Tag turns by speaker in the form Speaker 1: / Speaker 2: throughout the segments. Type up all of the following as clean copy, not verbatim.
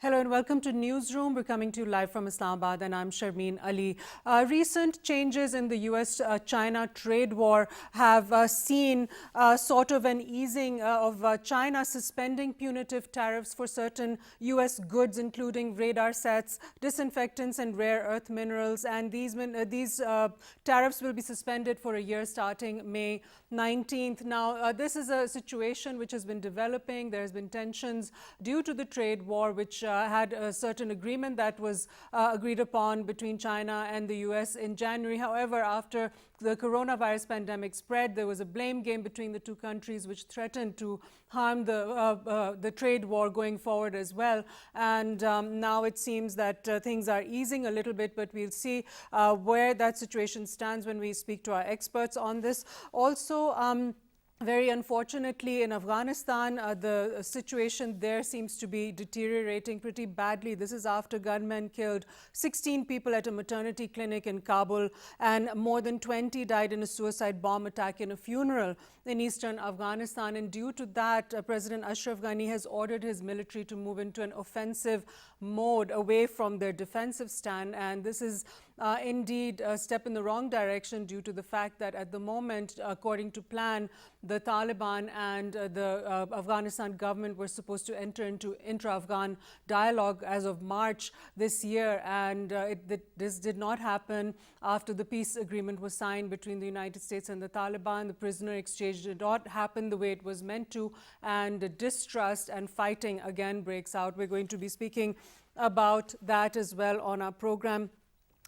Speaker 1: Hello and welcome to Newsroom. We're coming to you live from Islamabad and I'm Sharmeen Ali. Recent changes in the US-China trade war have seen sort of an easing of China suspending punitive tariffs for certain US goods, including radar sets, disinfectants and rare earth minerals. And these tariffs will be suspended for a year starting May 19th. Now, this is a situation which has been developing. There has been tensions due to the trade war, which had a certain agreement that was agreed upon between China and the US in January. However, after the coronavirus pandemic spread, there was a blame game between the two countries, which threatened to harm the trade war going forward as well. And now it seems that things are easing a little bit, but we'll see where that situation stands when we speak to our experts on this. Also, very unfortunately, in Afghanistan, the situation there seems to be deteriorating pretty badly. This is after gunmen killed 16 people at a maternity clinic in Kabul, and more than 20 died in a suicide bomb attack in a funeral in eastern Afghanistan. And due to that, President Ashraf Ghani has ordered his military to move into an offensive mode away from their defensive stand. And this is indeed a step in the wrong direction due to the fact that at the moment, according to plan, the Taliban and the Afghanistan government were supposed to enter into intra-Afghan dialogue as of March this year, and this did not happen after the peace agreement was signed between the United States and the Taliban. The prisoner exchange did not happen the way it was meant to, and distrust and fighting again breaks out. We're going to be speaking about that as well on our program.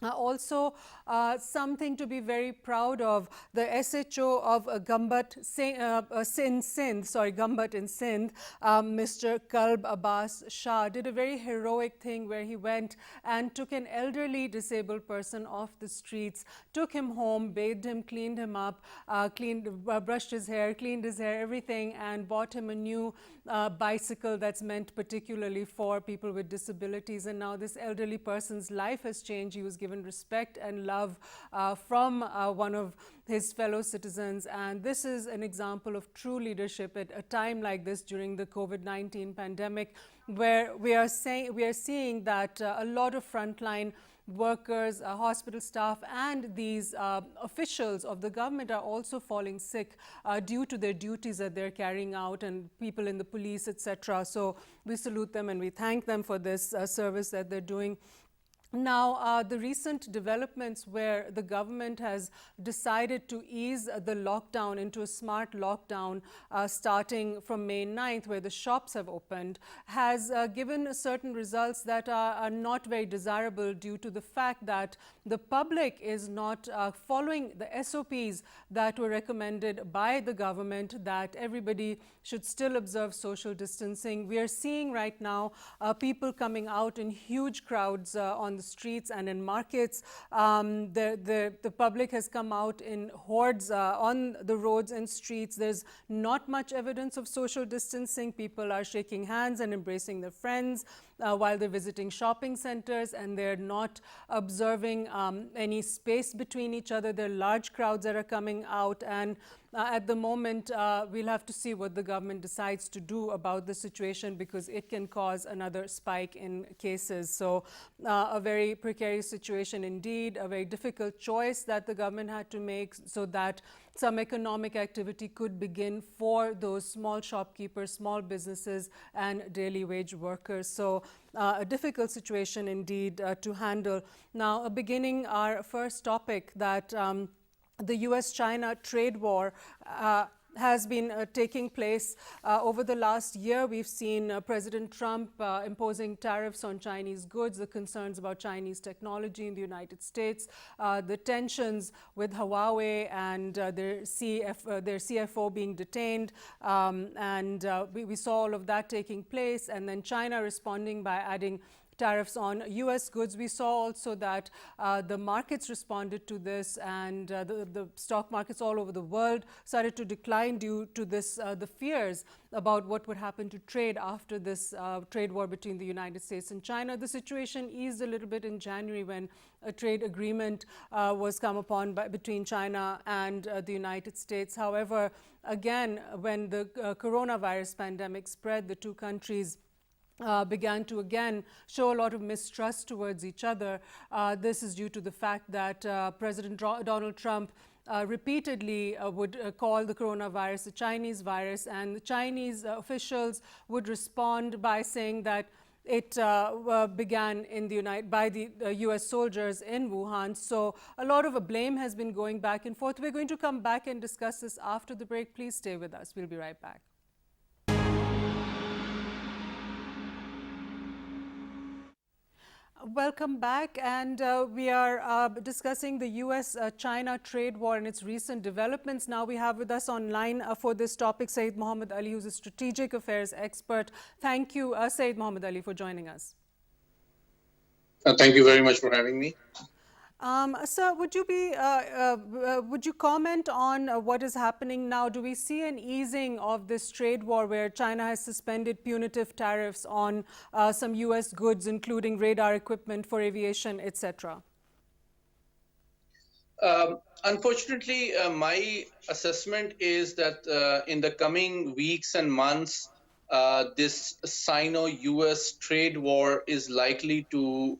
Speaker 1: Also, something to be very proud of, the SHO of Gumbat in Sindh, Mr. Kalb Abbas Shah, did a very heroic thing where he went and took an elderly disabled person off the streets, took him home, bathed him, cleaned him up, brushed his hair, cleaned his hair, everything, and bought him a new bicycle that's meant particularly for people with disabilities. And now this elderly person's life has changed. He was given respect and love from one of his fellow citizens, and this is an example of true leadership at a time like this during the COVID-19 pandemic, where we are seeing that a lot of frontline workers, hospital staff, and these officials of the government are also falling sick due to their duties that they're carrying out, and people in the police, etc. So we salute them and we thank them for this service that they're doing. Now, the recent developments where the government has decided to ease the lockdown into a smart lockdown starting from May 9th, where the shops have opened, has given certain results that are not very desirable due to the fact that the public is not following the SOPs that were recommended by the government, that everybody should still observe social distancing. We are seeing right now people coming out in huge crowds on the streets and in markets. The public has come out in hordes on the roads and streets. There's not much evidence of social distancing. People are shaking hands and embracing their friends while they're visiting shopping centers, and they're not observing any space between each other. There are large crowds that are coming out, and at the moment, we'll have to see what the government decides to do about the situation, because it can cause another spike in cases. So a very precarious situation indeed, a very difficult choice that the government had to make so that some economic activity could begin for those small shopkeepers, small businesses, and daily wage workers. So a difficult situation indeed to handle. Now, beginning our first topic, that the US-China trade war has been taking place over the last year. We've seen President Trump imposing tariffs on Chinese goods, the concerns about Chinese technology in the United States, the tensions with Huawei and their CFO being detained, and we saw all of that taking place, and then China responding by adding tariffs on US goods. We saw also that the markets responded to this, and the stock markets all over the world started to decline due to this, the fears about what would happen to trade after this trade war between the United States and China. The situation eased a little bit in January when a trade agreement was come upon between China and the United States. However, again, when the coronavirus pandemic spread, the two countries began to again show a lot of mistrust towards each other. This is due to the fact that President Donald Trump repeatedly would call the coronavirus a Chinese virus, and the Chinese officials would respond by saying that it began in the by the US soldiers in Wuhan. So a lot of blame has been going back and forth. We're going to come back and discuss this after the break. Please stay with us. We'll be right back. Welcome back, and we are discussing the US-China trade war and its recent developments. Now we have with us online for this topic Syed Mohammad Ali, who's a strategic affairs expert. Thank you, Syed Mohammad Ali, for joining us.
Speaker 2: Thank you very much for having me.
Speaker 1: Sir, would you comment on what is happening now? Do we see an easing of this trade war where China has suspended punitive tariffs on some US goods, including radar equipment for aviation, etc.?
Speaker 2: Unfortunately, my assessment is that in the coming weeks and months, this Sino-US trade war is likely to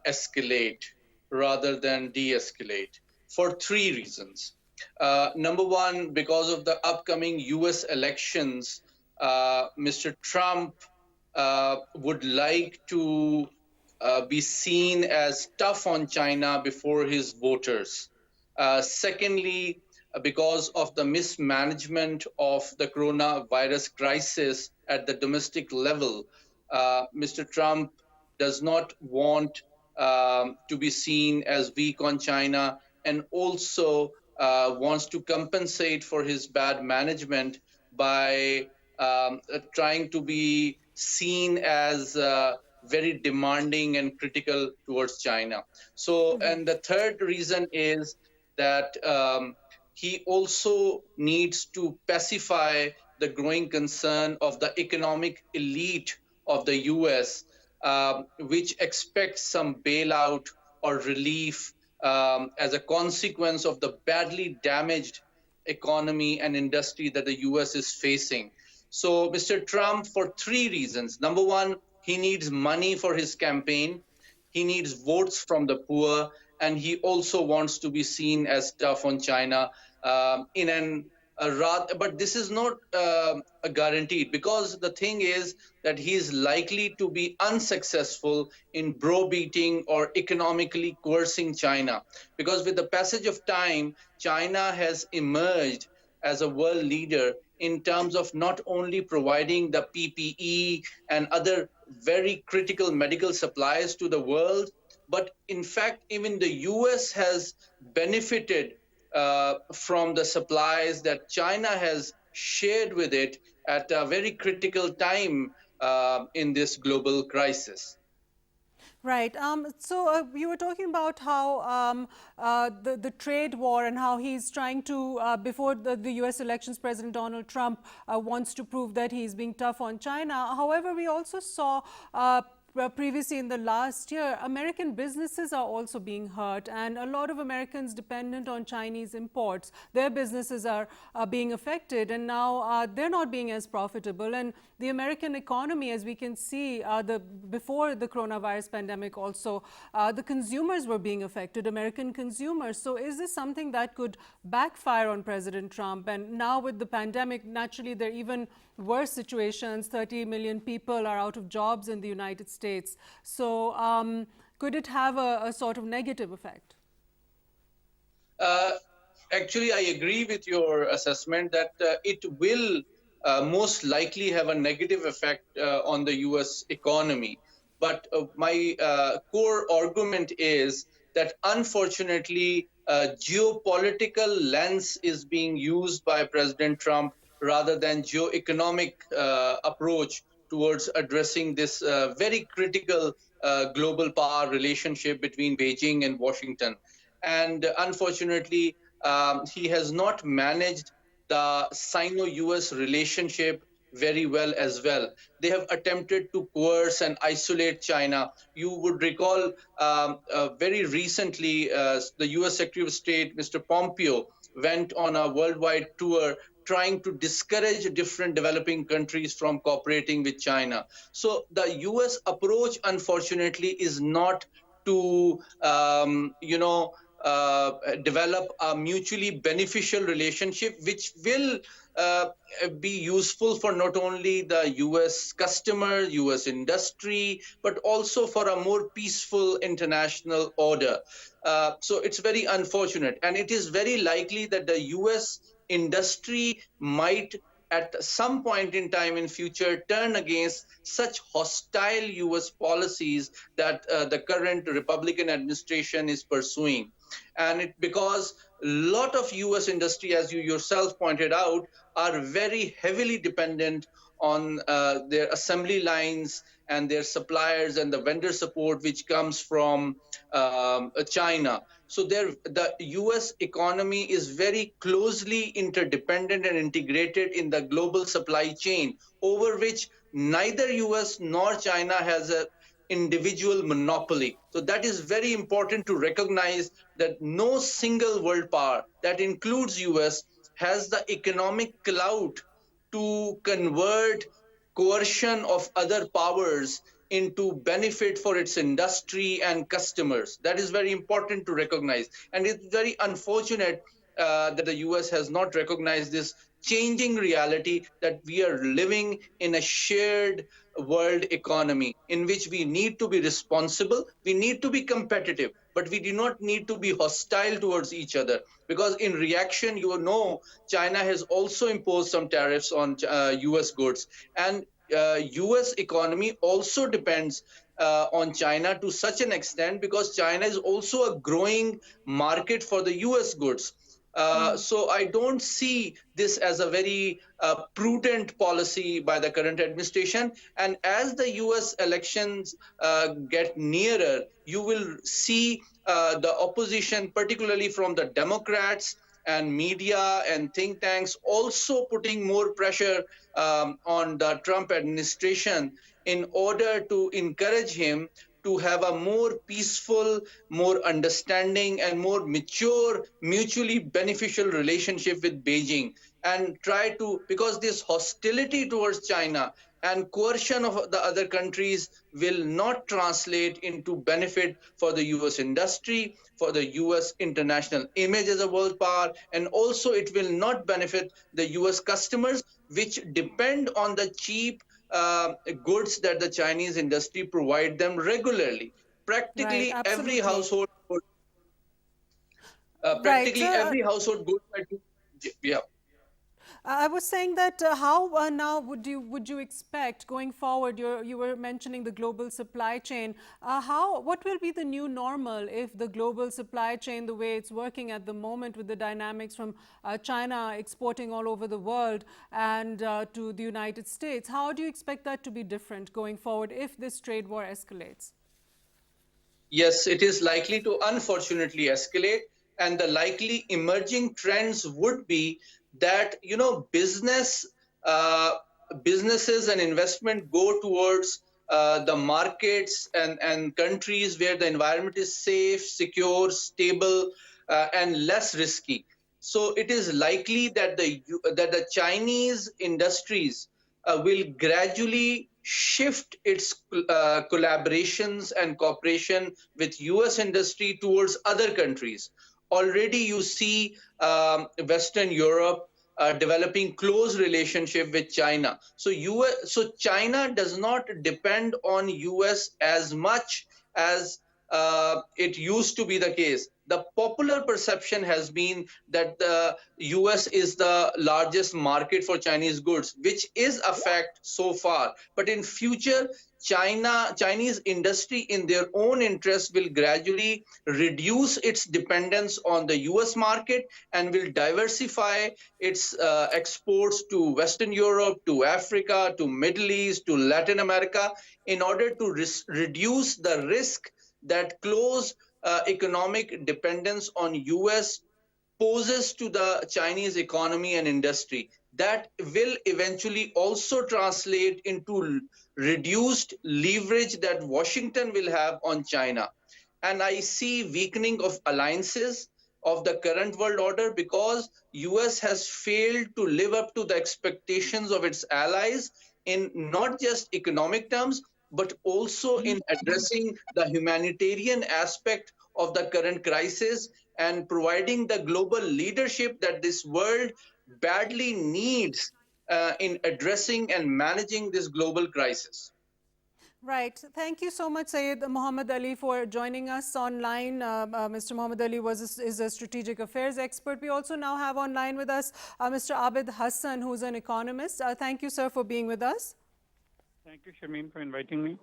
Speaker 2: escalate rather than de-escalate for three reasons. Number one, because of the upcoming US elections, Mr. Trump would like to be seen as tough on China before his voters. Secondly, because of the mismanagement of the coronavirus crisis at the domestic level, Mr. Trump does not want to be seen as weak on China, and also wants to compensate for his bad management by trying to be seen as very demanding and critical towards China. So, and the third reason is that he also needs to pacify the growing concern of the economic elite of the US, which expects some bailout or relief as a consequence of the badly damaged economy and industry that the US is facing. So Mr. Trump, for three reasons. Number one, he needs money for his campaign. He needs votes from the poor, and he also wants to be seen as tough on China but this is not guaranteed, because the thing is that he is likely to be unsuccessful in browbeating or economically coercing China, because with the passage of time, China has emerged as a world leader in terms of not only providing the PPE and other very critical medical supplies to the world, but in fact, even the US has benefited from the supplies that China has shared with it at a very critical time in this global crisis.
Speaker 1: Right. So you were talking about how the trade war and how he's trying to, before the US elections, President Donald Trump wants to prove that he's being tough on China. However, we also saw previously in the last year, American businesses are also being hurt, and a lot of Americans dependent on Chinese imports, their businesses are being affected, and now they're not being as profitable. And the American economy, as we can see, before the coronavirus pandemic also, the consumers were being affected, American consumers. So is this something that could backfire on President Trump? And now with the pandemic, naturally, there are even worse situations. 30 million people are out of jobs in the United States. So could it have a sort of negative effect?
Speaker 2: Actually, I agree with your assessment that it will most likely have a negative effect on the US economy. But my core argument is that unfortunately, geopolitical lens is being used by President Trump rather than geo-economic approach towards addressing this very critical global power relationship between Beijing and Washington. And unfortunately, he has not managed the Sino-US relationship very well as well. They have attempted to coerce and isolate China. You would recall very recently, the US Secretary of State, Mr. Pompeo, went on a worldwide tour trying to discourage different developing countries from cooperating with China. So the US approach, unfortunately, is not to develop a mutually beneficial relationship, which will uh, be useful for not only the US customer, US industry, but also for a more peaceful international order. So it's very unfortunate, and it is very likely that the US industry might at some point in time in future turn against such hostile US policies that the current Republican administration is pursuing. And it because a lot of US industry, as you yourself pointed out, are very heavily dependent on their assembly lines and their suppliers and the vendor support which comes from China. So the US economy is very closely interdependent and integrated in the global supply chain, over which neither US nor China has a individual monopoly. So that is very important to recognize, that no single world power, that includes US, has the economic clout to convert coercion of other powers into benefit for its industry and customers. That is very important to recognize. And it's very unfortunate that the US has not recognized this changing reality, that we are living in a shared world economy in which we need to be responsible, we need to be competitive, but we do not need to be hostile towards each other. Because in reaction, China has also imposed some tariffs on US goods, and US economy also depends on China to such an extent, because China is also a growing market for the US goods. So I don't see this as a very prudent policy by the current administration. And as the US elections get nearer, you will see the opposition, particularly from the Democrats and media and think tanks, also putting more pressure on the Trump administration in order to encourage him to have a more peaceful, more understanding, and more mature, mutually beneficial relationship with Beijing. And try to, because this hostility towards China and coercion of the other countries will not translate into benefit for the US industry, for the US international image as a world power, and also it will not benefit the US customers, which depend on the cheap goods that the Chinese industry provide them regularly.
Speaker 1: Right,
Speaker 2: Practically every
Speaker 1: absolutely.
Speaker 2: household,
Speaker 1: Right.
Speaker 2: goes by yeah.
Speaker 1: I was saying that how now would you expect going forward? You were mentioning the global supply chain. How what will be the new normal if the global supply chain, the way it's working at the moment, with the dynamics from China exporting all over the world and to the United States? How do you expect that to be different going forward if this trade war escalates?
Speaker 2: Yes, it is likely to unfortunately escalate, and the likely emerging trends would be that uh, businesses and investment go towards the markets and countries where the environment is safe, secure, stable, and less risky. So it is likely that the Chinese industries will gradually shift its collaborations and cooperation with US industry towards other countries. Already you see Western Europe developing close relationship with China. So China does not depend on US as much as it used to be the case. The popular perception has been that the US is the largest market for Chinese goods, which is a fact so far. But in future, Chinese industry, in their own interest, will gradually reduce its dependence on the US market and will diversify its exports to Western Europe, to Africa, to Middle East, to Latin America, in order to reduce the risk that close economic dependence on US poses to the Chinese economy and industry. That will eventually also translate into reduced leverage that Washington will have on China. And I see weakening of alliances of the current world order, because US has failed to live up to the expectations of its allies in not just economic terms, but also in addressing the humanitarian aspect of the current crisis and providing the global leadership that this world badly needs in addressing and managing this global crisis.
Speaker 1: Right. Thank you so much, Syed Muhammad Ali, for joining us online. Mr. Muhammad Ali is a strategic affairs expert. We also now have online with us Mr. Abid Hassan, who's an economist. Thank you, sir, for being with us.
Speaker 3: Thank you, Shameen, for inviting me.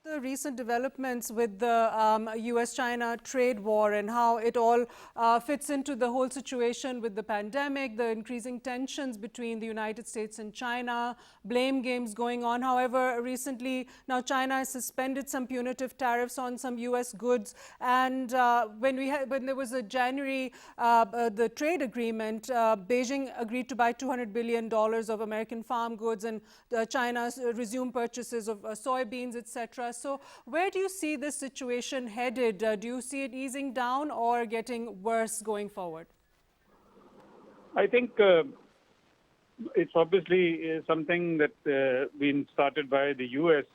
Speaker 1: The recent developments with the US-China trade war and how it all fits into the whole situation with the pandemic, the increasing tensions between the United States and China, blame games going on. However, recently now China has suspended some punitive tariffs on some US goods, and when there was a January the trade agreement, Beijing agreed to buy $200 billion of American farm goods, and China resumed purchases of soybeans, etc. So where do you see this situation headed? Do you see it easing down or getting worse going forward?
Speaker 3: I think it's obviously something that been started by the U.S.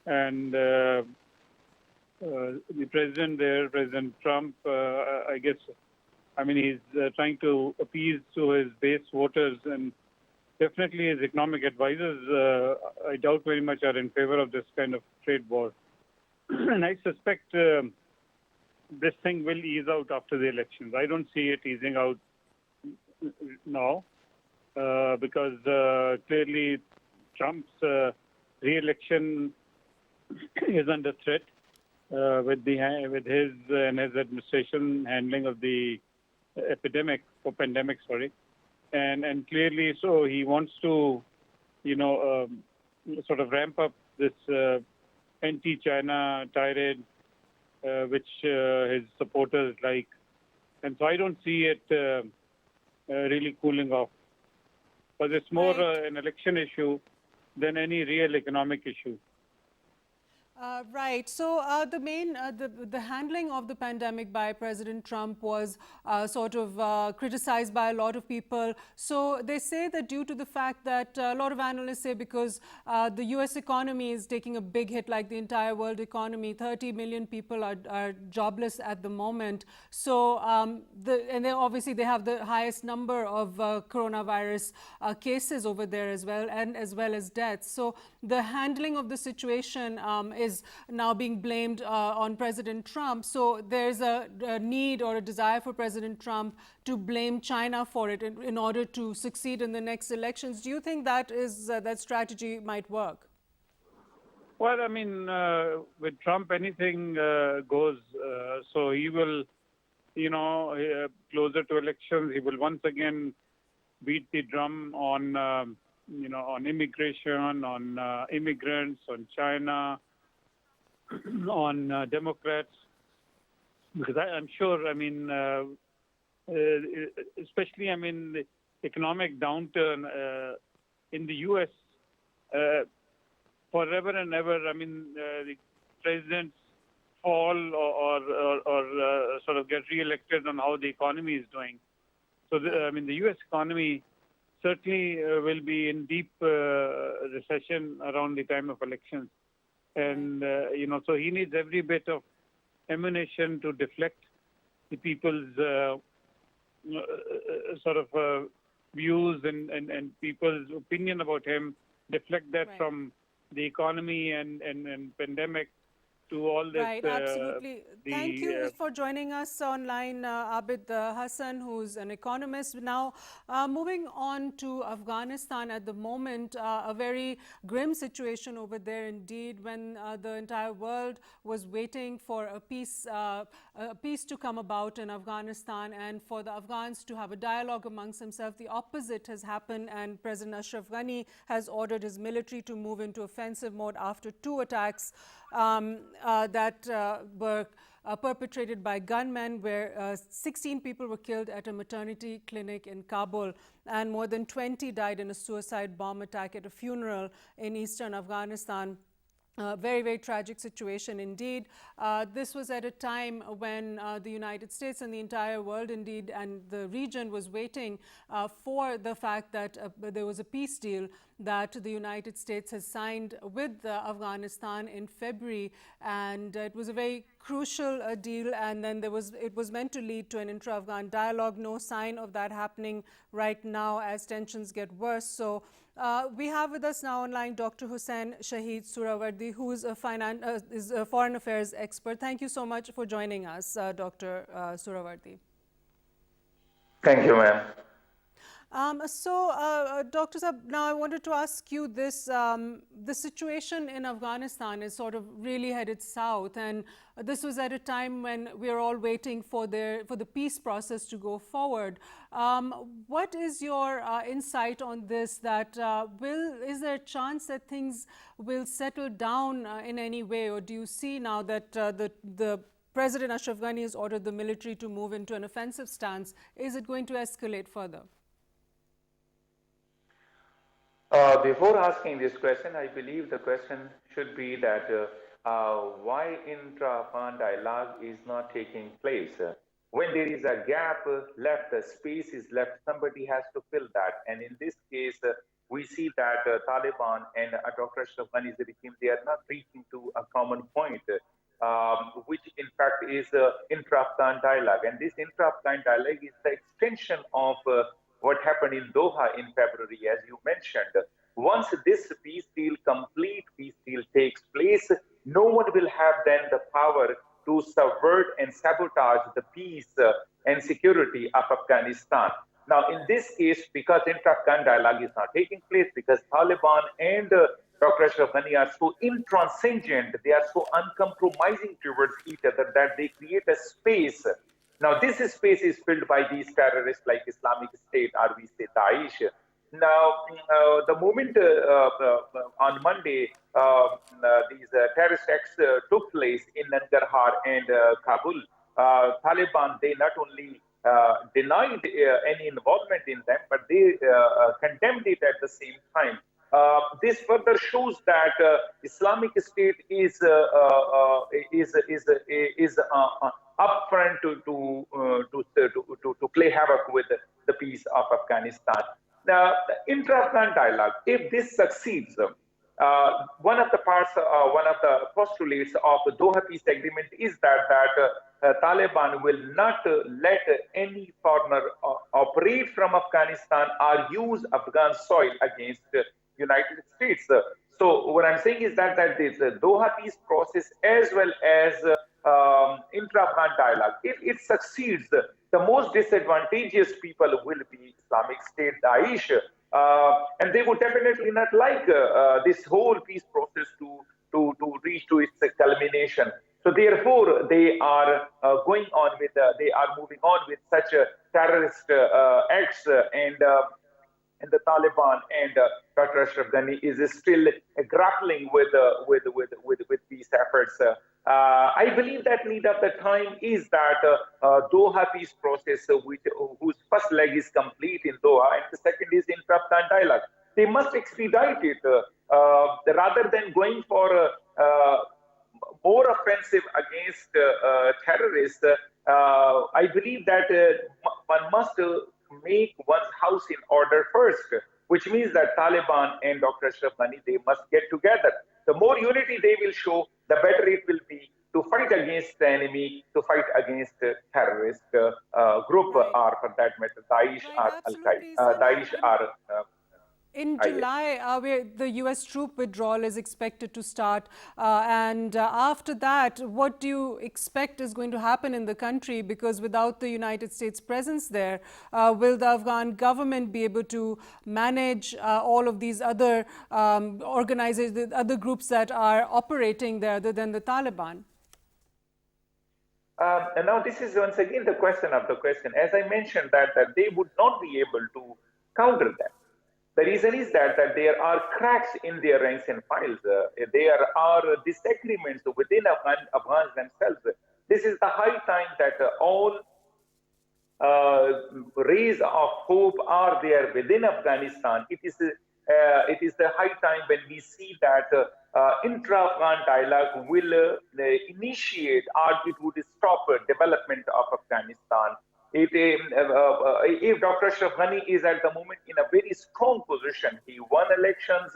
Speaker 3: and the president there, President Trump. I guess, I mean, he's trying to appease to his base voters, and definitely his economic advisors, I doubt very much, are in favor of this kind of trade war. And I suspect this thing will ease out after the elections. I don't see it easing out now because clearly Trump's re-election is under threat with his and his administration handling of the pandemic, and clearly so he wants to, sort of ramp up this anti-China tirade, which his supporters like, and so I don't see it really cooling off. But it's more an election issue than any real economic issue.
Speaker 1: Right. So the handling of the pandemic by President Trump was sort of criticized by a lot of people. So they say that due to the fact that a lot of analysts say because the U.S. economy is taking a big hit, like the entire world economy, 30 million people are jobless at the moment. So and obviously they have the highest number of coronavirus cases over there as well, and as well as deaths. So the handling of the situation is now being blamed on President Trump. So there's a need or a desire for President Trump to blame China for it in order to succeed in the next elections. Do you think that strategy might work?
Speaker 3: Well, I mean, with Trump, anything goes. So he will, closer to elections, he will once again beat the drum on, on immigration, on immigrants, on China, on Democrats, because I'm sure, I mean, especially, I mean, the economic downturn in the U.S. Forever and ever, I mean, the presidents fall or sort of get re-elected on how the economy is doing. So, I mean, the U.S. economy certainly will be in deep recession around the time of elections. And, so he needs every bit of ammunition to deflect the people's sort of views and people's opinion about him, deflect that from the economy and pandemic to all this.
Speaker 1: Right, absolutely. Thank you for joining us online, Abid Hassan, who's an economist. Now, moving on to Afghanistan at the moment, a very grim situation over there indeed, when the entire world was waiting for a peace to come about in Afghanistan and for the Afghans to have a dialogue amongst themselves. The opposite has happened, and President Ashraf Ghani has ordered his military to move into offensive mode after 2 attacks that were perpetrated by gunmen, where 16 people were killed at a maternity clinic in Kabul, and more than 20 died in a suicide bomb attack at a funeral in eastern Afghanistan. Very, very tragic situation indeed. This was at a time when the United States and the entire world, indeed, and the region was waiting for the fact that there was a peace deal that the United States has signed with Afghanistan in February, and it was a very crucial deal, and then it was meant to lead to an intra-Afghan dialogue. No sign of that happening right now as tensions get worse. So we have with us now online Dr. Hussain Shahid Suhrawardy, who is a foreign affairs expert. Thank you so much for joining us, Dr. Suhrawardy.
Speaker 4: Thank you, ma'am.
Speaker 1: Dr. Saab, now I wanted to ask you this. The situation in Afghanistan is sort of really headed south, and this was at a time when we are all waiting for the peace process to go forward. What is your insight on this? Is there a chance that things will settle down in any way, or do you see now that the President Ashraf Ghani has ordered the military to move into an offensive stance? Is it going to escalate further?
Speaker 4: Before asking this question, I believe the question should be that why intra-Afghan dialogue is not taking place. When there is a gap left, a space is left, somebody has to fill that. And in this case, we see that Taliban and Dr. Ashraf Ghani's regime, they are not reaching to a common point, which in fact is intra-Afghan dialogue. And this intra-Afghan dialogue is the extension of what happened in Doha in February, as you mentioned. Once this complete peace deal takes place, no one will have then the power to subvert and sabotage the peace and security of Afghanistan. Now, in this case, because intra-Afghan dialogue is not taking place, because Taliban and Dr. Ashraf Ghani are so intransigent, they are so uncompromising towards each other that they create a space. Now, this space is filled by these terrorists like Islamic State or we say Daesh. Now, the moment on Monday, these terrorist acts took place in Nangarhar and Kabul, Taliban, they not only denied any involvement in them, but they condemned it at the same time. This further shows that Islamic State is upfront to play havoc with the peace of Afghanistan. Now, the intra-Afghan dialogue, if this succeeds, one of the postulates of the Doha Peace Agreement is that Taliban will not let any foreigner operate from Afghanistan or use Afghan soil against United States. So what I'm saying is that this Doha peace process as well as intra-Afghan dialogue, if it succeeds, the most disadvantageous people will be Islamic State, Daesh, and they would definitely not like this whole peace process to reach to its culmination. So therefore, they are moving on with such terrorist acts, and the Taliban and Dr. Ashraf Ghani is still grappling with these efforts. I believe that need of the time is that Doha peace process, whose first leg is complete in Doha, and the second is intra-Afghan dialogue. They must expedite it rather than going for more offensive against terrorists. I believe that one must make one's house in order first, which means that Taliban and Dr. Ashraf Ghani, they must get together. The more unity they will show, the better it will be to fight against the enemy, to fight against terrorist group, or for that matter, Daesh or Al-Qaeda, Daesh or
Speaker 1: in July, the U.S. troop withdrawal is expected to start. And after that, what do you expect is going to happen in the country? Because without the United States presence there, will the Afghan government be able to manage all of these other organizations, other groups that are operating there other than the Taliban?
Speaker 4: And now this is once again the question of the question. As I mentioned that they would not be able to counter them. The reason is that there are cracks in their ranks and files. There are disagreements within Afghans themselves. This is the high time that all rays of hope are there within Afghanistan. It is it is the high time when we see that intra-Afghan dialogue will initiate or it would stop development of Afghanistan. If Dr. Ashraf Ghani is at the moment in a very strong position, he won elections,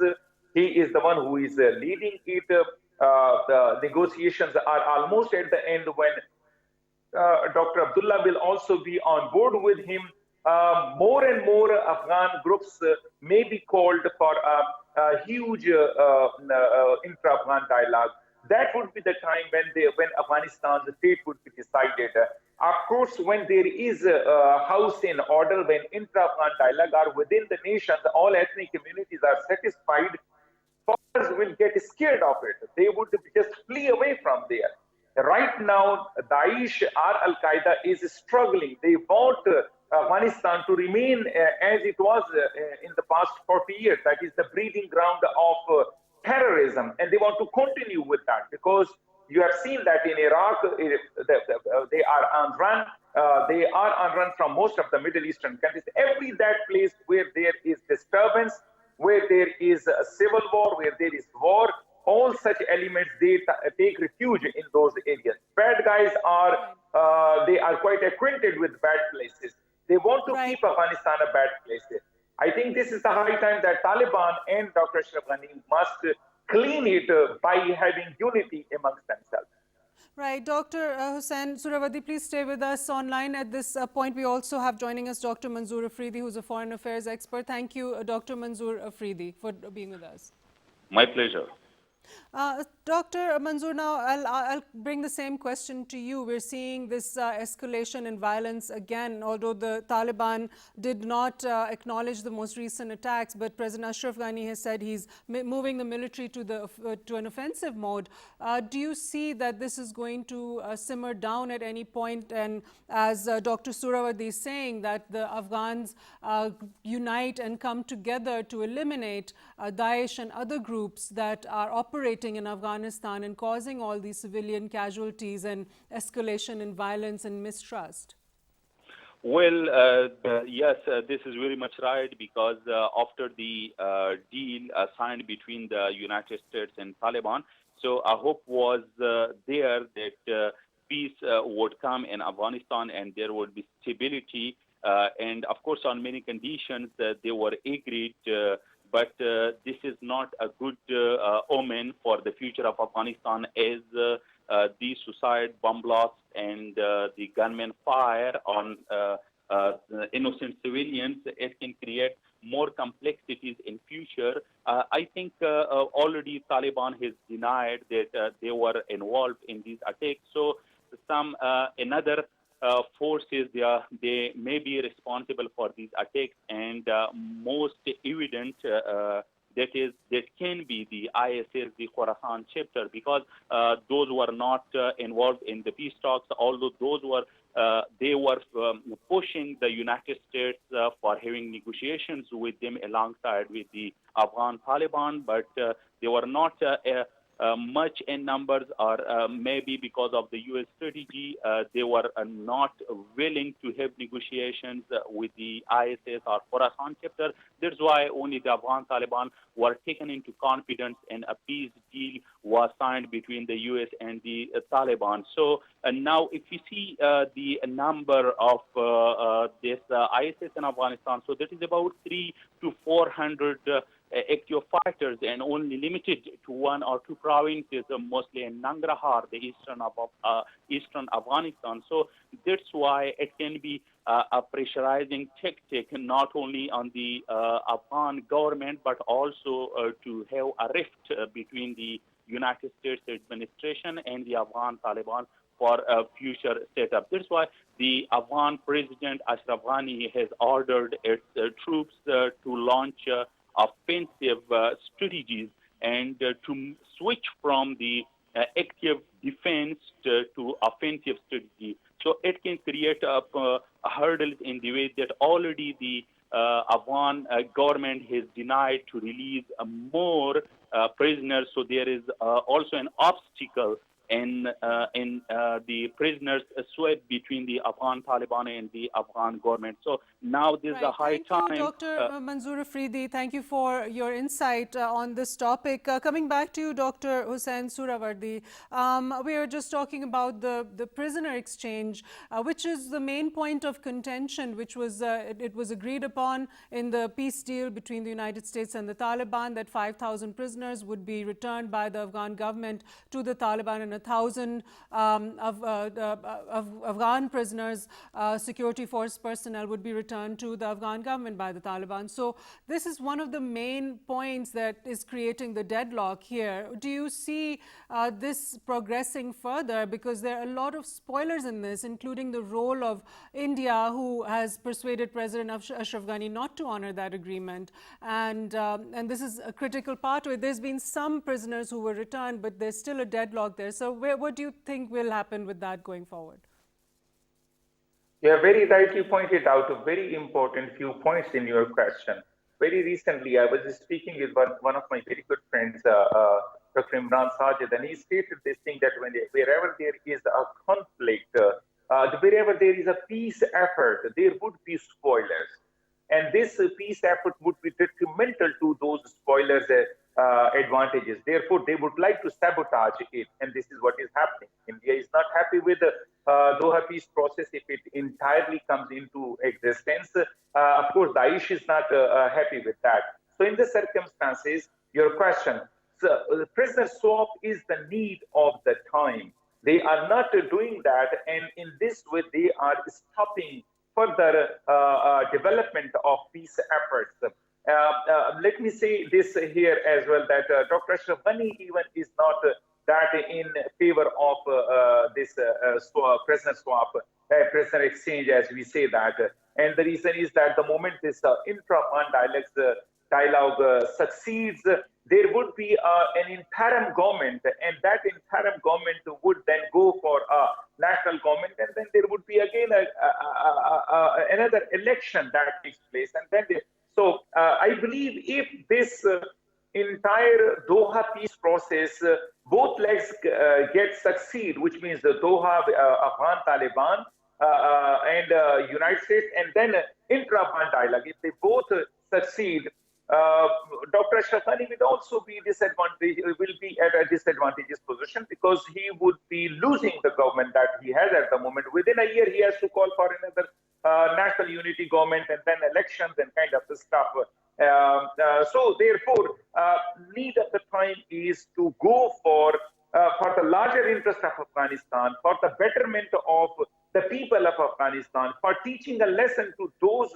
Speaker 4: he is the one who is leading it. The negotiations are almost at the end when Dr. Abdullah will also be on board with him. More and more Afghan groups may be called for a huge intra-Afghan dialogue. That would be the time when Afghanistan's fate would be decided. Of course, when there is a house in order, when intra-Afghan dialogue are within the nations, all ethnic communities are satisfied, foreigners will get scared of it. They would just flee away from there. Right now, Daesh or Al-Qaeda is struggling. They want Afghanistan to remain as it was in the past 40 years. That is the breeding ground of terrorism. And they want to continue with that because you have seen that in Iraq, they are on run. They are on run from most of the Middle Eastern countries. Every that place where there is disturbance, where there is a civil war, where there is war, all such elements, they take refuge in those areas. Bad guys they are quite acquainted with bad places. They want to keep Afghanistan a bad place. I think this is the high time that Taliban and Dr. Ashraf Ghani must clean it by having unity amongst themselves.
Speaker 1: Right. Dr. Hussain Suhrawardy, please stay with us online. At this point, we also have joining us Dr. Manzoor Afridi, who's a foreign affairs expert. Thank you, Dr. Manzoor Afridi, for being with us.
Speaker 5: My pleasure.
Speaker 1: Dr. Manzoor, now I'll bring the same question to you. We're seeing this escalation in violence again, although the Taliban did not acknowledge the most recent attacks, but President Ashraf Ghani has said he's moving the military to an offensive mode. Do you see that this is going to simmer down at any point? And as Dr. Suhrawardy is saying, that the Afghans unite and come together to eliminate Daesh and other groups that are operating in Afghanistan and causing all these civilian casualties and escalation in violence and mistrust?
Speaker 5: Well, yes, this is very much right because after the deal signed between the United States and Taliban, so a hope was there that peace would come in Afghanistan and there would be stability. And of course, on many conditions, they were agreed. But this is not a good omen for the future of Afghanistan as the suicide bomb blasts and the gunmen fire on innocent civilians. It can create more complexities in future. I think already Taliban has denied that they were involved in these attacks. So some another forces they may be responsible for these attacks, and most evident that can be the ISIS, the Khorasan chapter, because those were not involved in the peace talks, although those were they were pushing the United States for having negotiations with them alongside with the Afghan Taliban, but they were not much in numbers, or maybe because of the U.S. strategy, they were not willing to have negotiations with the ISIS or Khorasan chapter. That's why only the Afghan Taliban were taken into confidence and a peace deal was signed between the U.S. and the Taliban. So now if you see the number of this ISIS in Afghanistan, so that is about 300 to 400 active fighters, and only limited to 1 or 2 provinces, mostly in Nangarhar, the eastern Afghanistan. So that's why it can be a pressurizing tactic, not only on the Afghan government, but also to have a rift between the United States administration and the Afghan Taliban for a future setup. That's why the Afghan President Ashraf Ghani has ordered its troops to launch offensive strategies and to switch from the active defense to offensive strategy. So it can create hurdles in the way that already the Afghan government has denied to release more prisoners. So there is also an obstacle in the prisoners swept between the Afghan Taliban and the Afghan government. So now this is a high
Speaker 1: Thank
Speaker 5: time.
Speaker 1: you, Dr. Manzoor Afridi. Thank you for your insight on this topic. Coming back to you, Dr. Hussain Suhrawardy, we are just talking about the prisoner exchange, which is the main point of contention, which was it was agreed upon in the peace deal between the United States and the Taliban that 5,000 prisoners would be returned by the Afghan government to the Taliban, and 1,000 of Afghan prisoners, security force personnel, would be returned to the Afghan government by the Taliban. So this is one of the main points that is creating the deadlock here. Do you see this progressing further? Because there are a lot of spoilers in this, including the role of India, who has persuaded President Ashraf Ghani not to honor that agreement. And this is a critical part of it. There's been some prisoners who were returned, but there's still a deadlock there. So what do you think will happen with that going forward?
Speaker 4: Yeah, very rightly pointed out a very important few points in your question. Very recently, I was speaking with one of my very good friends, Dr. Imran Sajid, and he stated this thing that wherever there is a conflict, wherever there is a peace effort, there would be spoilers. And this peace effort would be detrimental to those spoilers' advantages. Therefore, they would like to sabotage it. And this is what is happening. India is not happy with the Doha peace process if it entirely comes into existence. Of course, Daesh is not happy with that. So in the circumstances, your question, so the prisoner swap is the need of the time. They are not doing that. And in this way, they are stopping further development of peace efforts. Let me say this here as well, that Dr. Ashraf Ghani even is not that in favor of this prisoner swap, prisoner exchange, as we say that. And the reason is that the moment this intra-Afghan dialogue succeeds, there would be an interim government, and that interim government would then go for a national government, and then there would be again another election that takes place. And then so I believe if this entire Doha peace process, both legs succeed, which means the Doha Afghan Taliban and United States, and then intra-Afghan dialogue, if they both succeed, Dr. Ashraf Ghani will also be at a disadvantageous position, because he would be losing the government that he has at the moment. Within a year, he has to call for another national unity government, and then elections and kind of the stuff. So therefore, need of the time is to go for the larger interest of Afghanistan, for the betterment of the people of Afghanistan, for teaching a lesson to those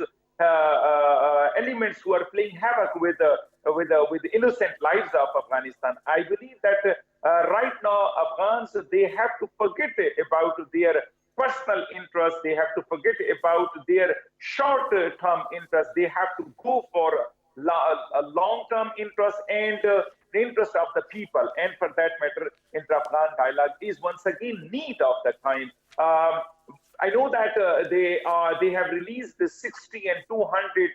Speaker 4: elements who are playing havoc with the innocent lives of Afghanistan. I believe that right now Afghans, they have to forget about their personal interests. They have to forget about their short-term interests. They have to go for a long-term interest and the interest of the people. And for that matter, intra-Afghan dialogue is once again need of the time. I know that they have released the 60 and 200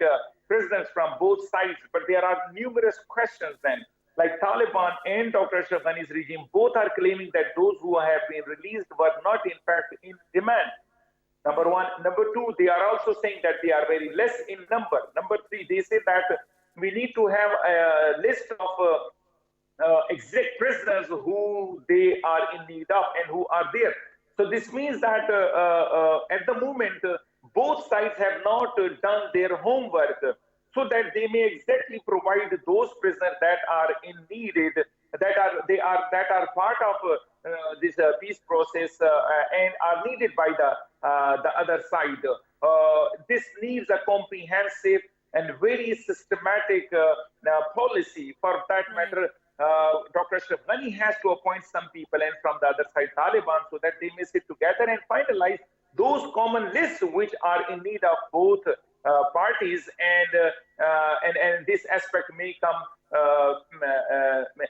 Speaker 4: prisoners from both sides, but there are numerous questions then. Like Taliban and Dr. Ashraf Ghani's regime, both are claiming that those who have been released were not in fact in demand. Number one. Number two, they are also saying that they are very less in number. Number three, they say that we need to have a list of exact prisoners who they are in need of and who are there. So this means that at the moment, both sides have not done their homework, so that they may exactly provide those prisoners that are in needed, that are part of this peace process and are needed by the other side. This needs a comprehensive and very systematic policy. For that matter, Dr. Ashraf Ghani has to appoint some people, and from the other side, Taliban, so that they may sit together and finalize those common lists which are in need of both parties, and this aspect may come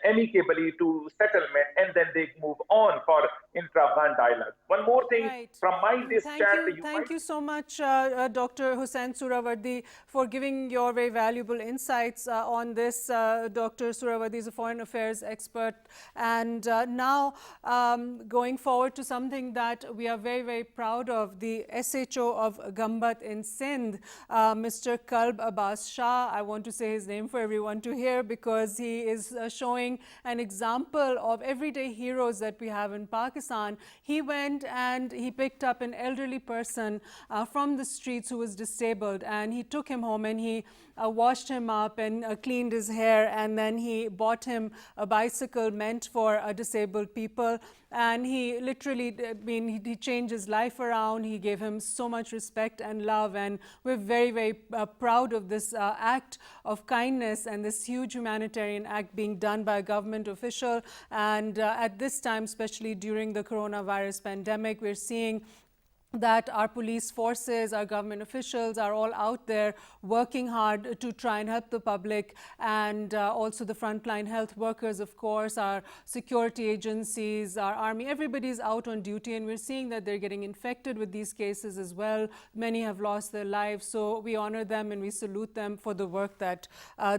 Speaker 4: amicably to settlement, and then they move on for intra-Afghan dialogue. One more thing
Speaker 1: Right.
Speaker 4: from my this chat, you
Speaker 1: Thank
Speaker 4: might
Speaker 1: you so much, Dr. Hussain Suhrawardy, for giving your very valuable insights on this. Dr. Suhrawardy is a foreign affairs expert. And now going forward to something that we are very, very proud of, the SHO of Gambat in Sindh, Mr. Kalb Abbas Shah. I want to say his name for everyone to hear because he is showing an example of everyday heroes that we have in Pakistan. He went and he picked up an elderly person from the streets who was disabled, and he took him home and he washed him up and cleaned his hair, and then he bought him a bicycle meant for disabled people. And he literally, he changed his life around. He gave him so much respect and love, and we're very, very proud of this act of kindness and this huge humanitarian act being done by a government official. And at this time, especially during the coronavirus pandemic, we're seeing that our police forces, our government officials are all out there working hard to try and help the public, and also the frontline health workers, of course, our security agencies, our army, everybody's out on duty, and we're seeing that they're getting infected with these cases as well. Many have lost their lives, so we honor them and we salute them for the work that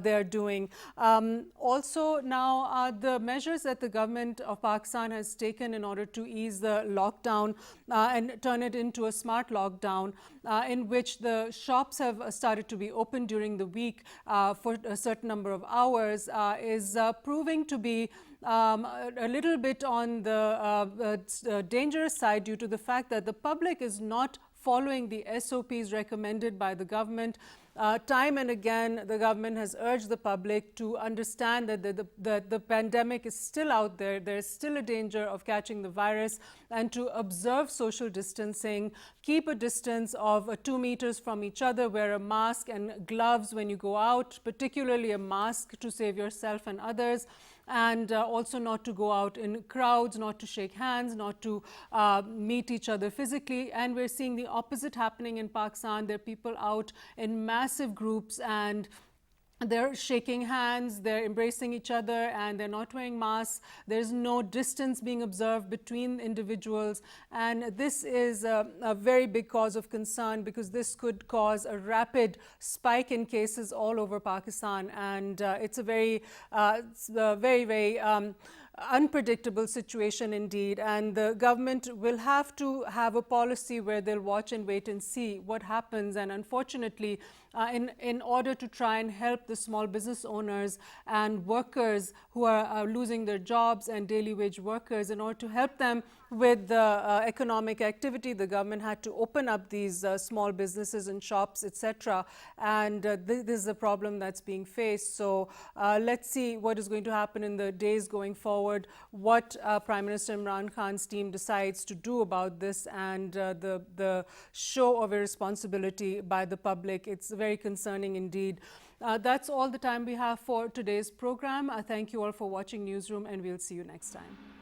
Speaker 1: they're doing. Also now, the measures that the government of Pakistan has taken in order to ease the lockdown and turn it into a smart lockdown, in which the shops have started to be open during the week for a certain number of hours, is proving to be a little bit on the dangerous side, due to the fact that the public is not following the SOPs recommended by the government. Time and again, the government has urged the public to understand that the pandemic is still out there. There is still a danger of catching the virus, and to observe social distancing, keep a distance of 2 meters from each other, wear a mask and gloves when you go out, particularly a mask to save yourself and others. And also not to go out in crowds, not to shake hands, not to meet each other physically. And we're seeing the opposite happening in Pakistan. There are people out in massive groups and they're shaking hands, they're embracing each other, and they're not wearing masks. There's no distance being observed between individuals. And this is a very big cause of concern, because this could cause a rapid spike in cases all over Pakistan. And it's a very, very unpredictable situation indeed, and the government will have to have a policy where they'll watch and wait and see what happens. And unfortunately, in order to try and help the small business owners and workers who are losing their jobs, and daily wage workers, in order to help them with the economic activity, the government had to open up these small businesses and shops, etc. And this is a problem that's being faced. So let's see what is going to happen in the days going forward, what Prime Minister Imran Khan's team decides to do about this, and the show of irresponsibility by the public. It's very concerning indeed. That's all the time we have for today's program. Thank you all for watching Newsroom, and we'll see you next time.